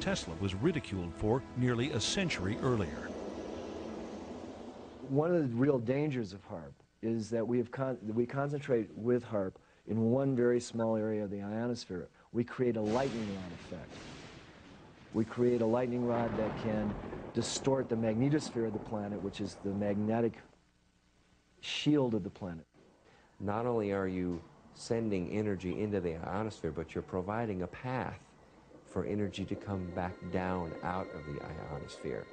Tesla was ridiculed for nearly a century earlier. One of the real dangers of HAARP is that we concentrate with HAARP in one very small area of the ionosphere. We create a lightning rod effect. We create a lightning rod that can distort the magnetosphere of the planet, which is the magnetic shield of the planet. Not only are you sending energy into the ionosphere, but you're providing a path for energy to come back down out of the ionosphere.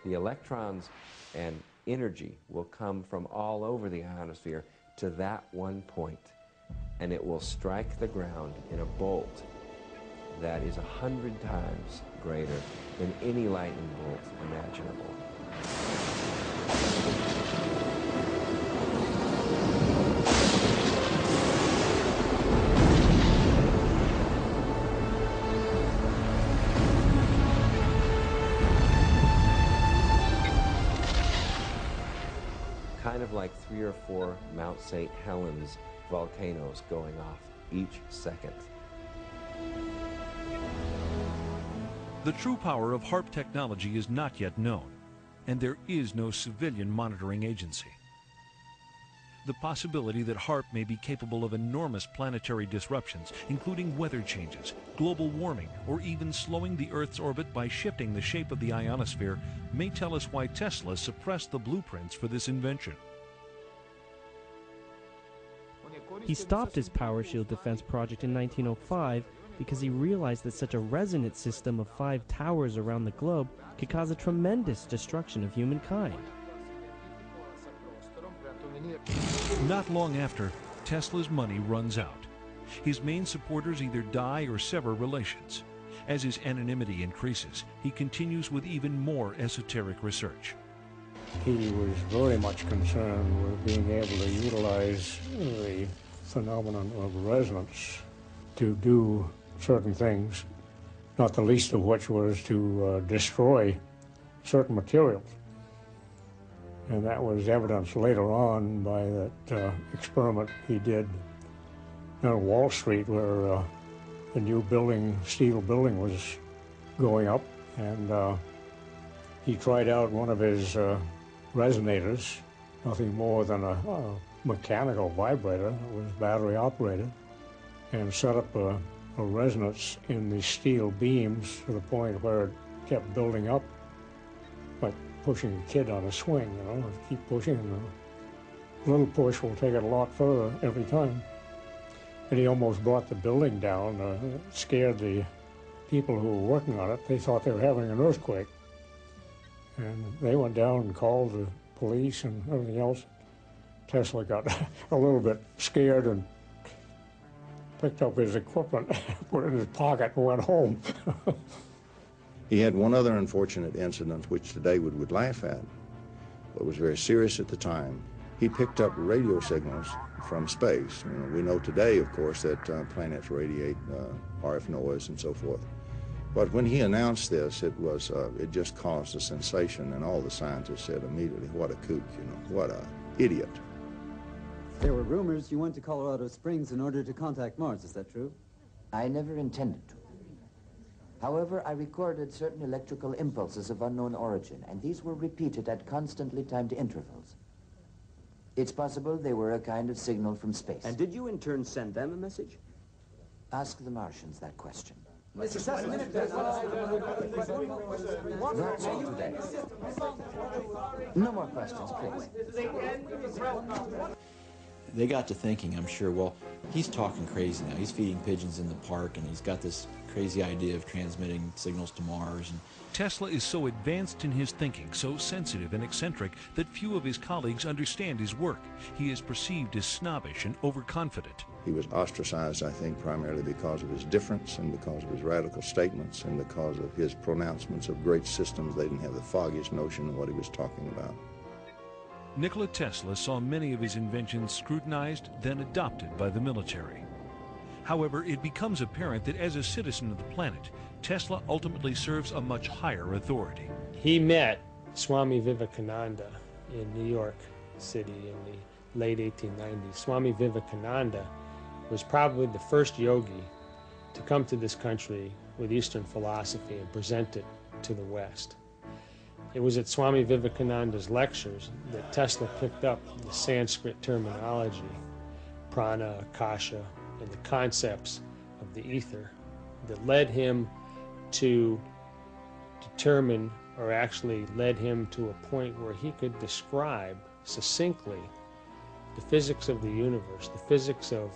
The electrons and energy will come from all over the ionosphere to that one point, and it will strike the ground in a bolt that is 100 times greater than any lightning bolt imaginable. Kind of like 3 or 4 Mount St. Helens volcanoes going off each second. The true power of HAARP technology is not yet known, and there is no civilian monitoring agency. The possibility that HAARP may be capable of enormous planetary disruptions, including weather changes, global warming, or even slowing the Earth's orbit by shifting the shape of the ionosphere, may tell us why Tesla suppressed the blueprints for this invention. He stopped his power shield defense project in 1905 because he realized that such a resonant system of 5 towers around the globe could cause a tremendous destruction of humankind. Not long after, Tesla's money runs out. His main supporters either die or sever relations. As his anonymity increases, he continues with even more esoteric research. He was very much concerned with being able to utilize the phenomenon of resonance to do certain things, not the least of which was to destroy certain materials. And that was evidenced later on by that experiment he did on Wall Street, where a new building, steel building, was going up, and he tried out one of his resonators, nothing more than a mechanical vibrator. It was battery operated, and set up a resonance in the steel beams to the point where it kept building up, like pushing a kid on a swing, you know. Keep pushing, and a little push will take it a lot further every time. And he almost brought the building down, scared the people who were working on it. They thought they were having an earthquake. And they went down and called the police and everything else. Tesla got a little bit scared and picked up his equipment, put it in his pocket, and went home. He had one other unfortunate incident, which today we would laugh at, but was very serious at the time. He picked up radio signals from space. You know, we know today, of course, that planets radiate RF noise and so forth. But when he announced this, it just caused a sensation, and all the scientists said immediately, "What a kook, you know, what a idiot." There were rumors you went to Colorado Springs in order to contact Mars. Is that true? I never intended to. However, I recorded certain electrical impulses of unknown origin, and these were repeated at constantly timed intervals. It's possible they were a kind of signal from space. And did you in turn send them a message? Ask the Martians that question. Mr. Cecil, Not so today. No more questions, please. They got to thinking, I'm sure, well, he's talking crazy now. He's feeding pigeons in the park, and he's got this crazy idea of transmitting signals to Mars. And Tesla is so advanced in his thinking, so sensitive and eccentric, that few of his colleagues understand his work. He is perceived as snobbish and overconfident. He was ostracized, I think, primarily because of his difference and because of his radical statements and because of his pronouncements of great systems. They didn't have the foggiest notion of what he was talking about. Nikola Tesla saw many of his inventions scrutinized, then adopted by the military. However, it becomes apparent that as a citizen of the planet, Tesla ultimately serves a much higher authority. He met Swami Vivekananda in New York City in the late 1890s. Swami Vivekananda was probably the first yogi to come to this country with Eastern philosophy and present it to the West. It was at Swami Vivekananda's lectures that Tesla picked up the Sanskrit terminology, prana, akasha, and the concepts of the ether that led him to determine, or actually led him to a point where he could describe succinctly the physics of the universe, the physics of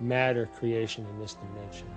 matter creation in this dimension.